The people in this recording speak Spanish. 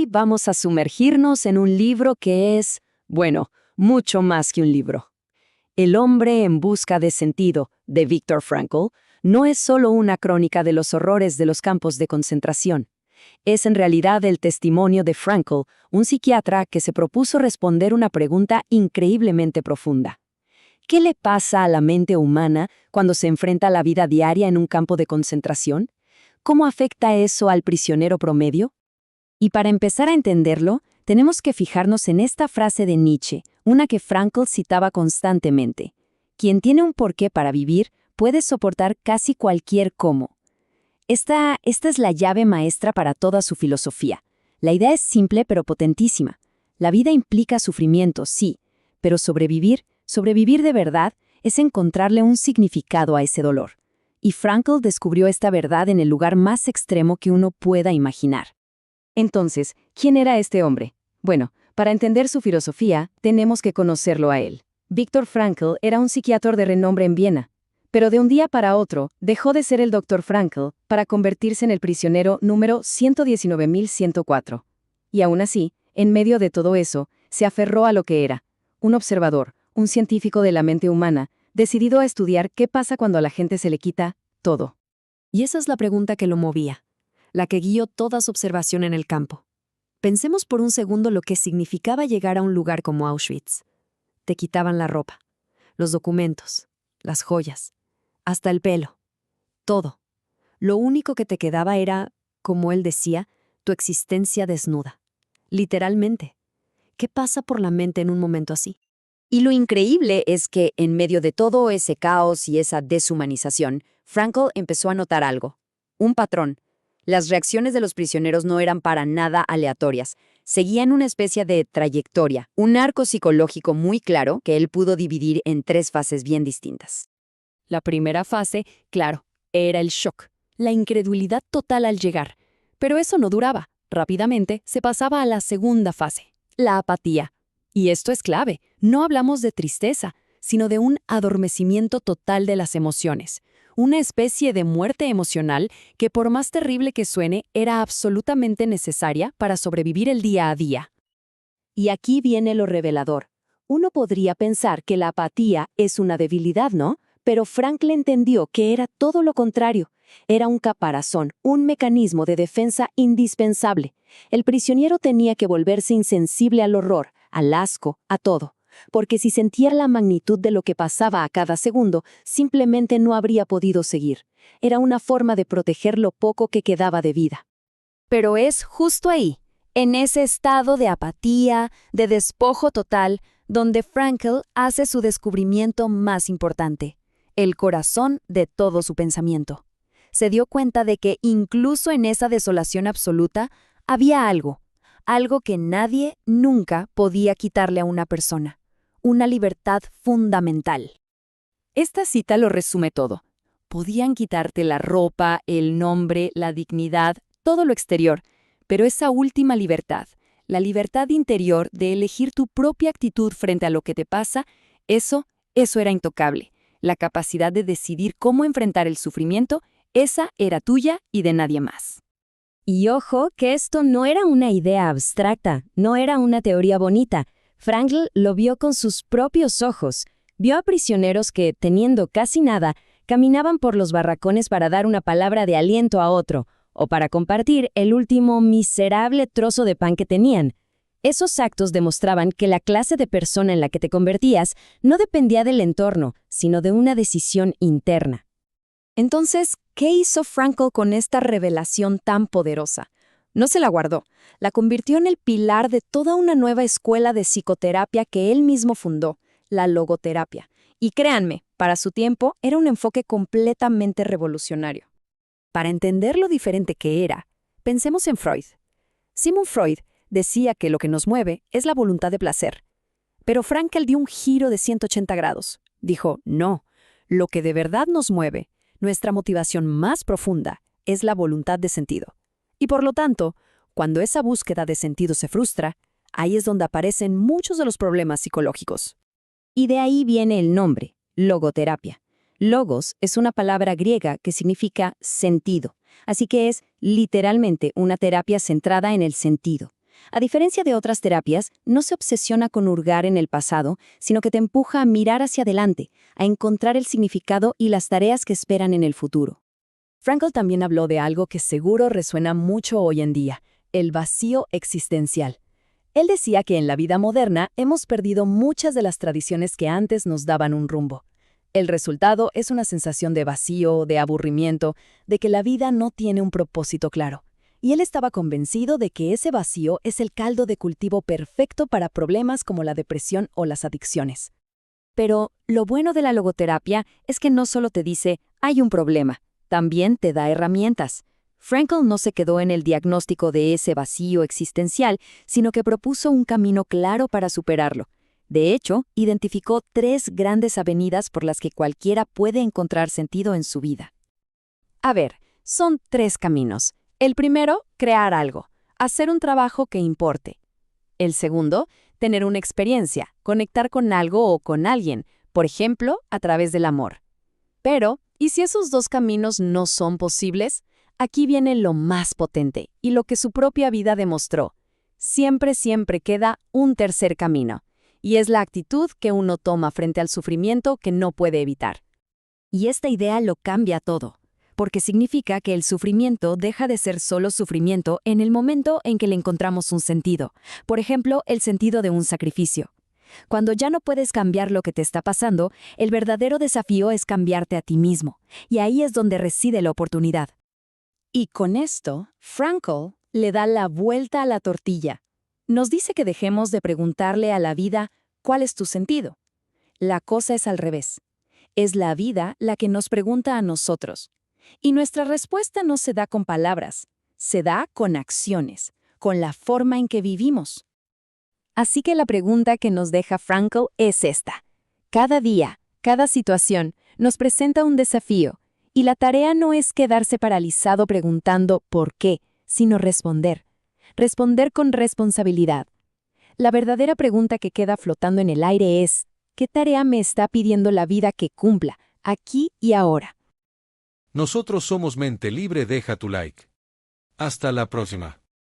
Hoy vamos a sumergirnos en un libro que es, bueno, mucho más que un libro. El hombre en busca de sentido, de Viktor Frankl, no es solo una crónica de los horrores de los campos de concentración. Es en realidad el testimonio de Frankl, un psiquiatra que se propuso responder una pregunta increíblemente profunda. ¿Qué le pasa a la mente humana cuando se enfrenta a la vida diaria en un campo de concentración? ¿Cómo afecta eso al prisionero promedio? Y para empezar a entenderlo, tenemos que fijarnos en esta frase de Nietzsche, una que Frankl citaba constantemente. Quien tiene un porqué para vivir puede soportar casi cualquier cómo. Esta es la llave maestra para toda su filosofía. La idea es simple pero potentísima. La vida implica sufrimiento, sí, pero sobrevivir de verdad es encontrarle un significado a ese dolor. Y Frankl descubrió esta verdad en el lugar más extremo que uno pueda imaginar. Entonces, ¿quién era este hombre? Bueno, para entender su filosofía, tenemos que conocerlo a él. Viktor Frankl era un psiquiatra de renombre en Viena, pero de un día para otro dejó de ser el Dr. Frankl para convertirse en el prisionero número 119.104. Y aún así, en medio de todo eso, se aferró a lo que era, un observador, un científico de la mente humana, decidido a estudiar qué pasa cuando a la gente se le quita todo. Y esa es la pregunta que lo movía, la que guió toda su observación en el campo. Pensemos por un segundo lo que significaba llegar a un lugar como Auschwitz. Te quitaban la ropa, los documentos, las joyas, hasta el pelo, todo. Lo único que te quedaba era, como él decía, tu existencia desnuda. Literalmente. ¿Qué pasa por la mente en un momento así? Y lo increíble es que, en medio de todo ese caos y esa deshumanización, Frankl empezó a notar algo. Un patrón. Las reacciones de los prisioneros no eran para nada aleatorias. Seguían una especie de trayectoria, un arco psicológico muy claro que él pudo dividir en 3 fases bien distintas. La primera fase, claro, era el shock, la incredulidad total al llegar. Pero eso no duraba. Rápidamente se pasaba a la segunda fase, la apatía. Y esto es clave. No hablamos de tristeza, sino de un adormecimiento total de las emociones. Una especie de muerte emocional que, por más terrible que suene, era absolutamente necesaria para sobrevivir el día a día. Y aquí viene lo revelador. Uno podría pensar que la apatía es una debilidad, ¿no? Pero Frankl entendió que era todo lo contrario. Era un caparazón, un mecanismo de defensa indispensable. El prisionero tenía que volverse insensible al horror, al asco, a todo. Porque si sentía la magnitud de lo que pasaba a cada segundo, simplemente no habría podido seguir. Era una forma de proteger lo poco que quedaba de vida. Pero es justo ahí, en ese estado de apatía, de despojo total, donde Frankl hace su descubrimiento más importante, el corazón de todo su pensamiento. Se dio cuenta de que incluso en esa desolación absoluta había algo que nadie nunca podía quitarle a una persona. Una libertad fundamental. Esta cita lo resume todo. Podían quitarte la ropa, el nombre, la dignidad, todo lo exterior, pero esa última libertad, la libertad interior de elegir tu propia actitud frente a lo que te pasa, eso era intocable. La capacidad de decidir cómo enfrentar el sufrimiento, esa era tuya y de nadie más. Y ojo, que esto no era una idea abstracta, no era una teoría bonita. Frankl lo vio con sus propios ojos. Vio a prisioneros que, teniendo casi nada, caminaban por los barracones para dar una palabra de aliento a otro, o para compartir el último miserable trozo de pan que tenían. Esos actos demostraban que la clase de persona en la que te convertías no dependía del entorno, sino de una decisión interna. Entonces, ¿qué hizo Frankl con esta revelación tan poderosa? No se la guardó, la convirtió en el pilar de toda una nueva escuela de psicoterapia que él mismo fundó, la logoterapia. Y créanme, para su tiempo era un enfoque completamente revolucionario. Para entender lo diferente que era, pensemos en Freud. Sigmund Freud decía que lo que nos mueve es la voluntad de placer. Pero Frankl dio un giro de 180 grados. Dijo, no, lo que de verdad nos mueve, nuestra motivación más profunda, es la voluntad de sentido. Y por lo tanto, cuando esa búsqueda de sentido se frustra, ahí es donde aparecen muchos de los problemas psicológicos. Y de ahí viene el nombre, logoterapia. Logos es una palabra griega que significa sentido, así que es literalmente una terapia centrada en el sentido. A diferencia de otras terapias, no se obsesiona con hurgar en el pasado, sino que te empuja a mirar hacia adelante, a encontrar el significado y las tareas que esperan en el futuro. Frankl también habló de algo que seguro resuena mucho hoy en día, el vacío existencial. Él decía que en la vida moderna hemos perdido muchas de las tradiciones que antes nos daban un rumbo. El resultado es una sensación de vacío, de aburrimiento, de que la vida no tiene un propósito claro. Y él estaba convencido de que ese vacío es el caldo de cultivo perfecto para problemas como la depresión o las adicciones. Pero lo bueno de la logoterapia es que no solo te dice, hay un problema, también te da herramientas. Frankl no se quedó en el diagnóstico de ese vacío existencial, sino que propuso un camino claro para superarlo. De hecho, identificó 3 grandes avenidas por las que cualquiera puede encontrar sentido en su vida. A ver, son 3 caminos. El primero, crear algo, hacer un trabajo que importe. El segundo, tener una experiencia, conectar con algo o con alguien, por ejemplo, a través del amor. Pero, ¿y si esos 2 caminos no son posibles? Aquí viene lo más potente y lo que su propia vida demostró. Siempre queda un tercer camino, y es la actitud que uno toma frente al sufrimiento que no puede evitar. Y esta idea lo cambia todo, porque significa que el sufrimiento deja de ser solo sufrimiento en el momento en que le encontramos un sentido, por ejemplo, el sentido de un sacrificio. Cuando ya no puedes cambiar lo que te está pasando, el verdadero desafío es cambiarte a ti mismo, y ahí es donde reside la oportunidad. Y con esto, Frankl le da la vuelta a la tortilla. Nos dice que dejemos de preguntarle a la vida, ¿cuál es tu sentido? La cosa es al revés. Es la vida la que nos pregunta a nosotros. Y nuestra respuesta no se da con palabras, se da con acciones, con la forma en que vivimos. Así que la pregunta que nos deja Frankl es esta. Cada día, cada situación, nos presenta un desafío, y la tarea no es quedarse paralizado preguntando ¿por qué?, sino responder. Responder con responsabilidad. La verdadera pregunta que queda flotando en el aire es, ¿qué tarea me está pidiendo la vida que cumpla, aquí y ahora? Nosotros somos Mente Libre. Deja tu like. Hasta la próxima.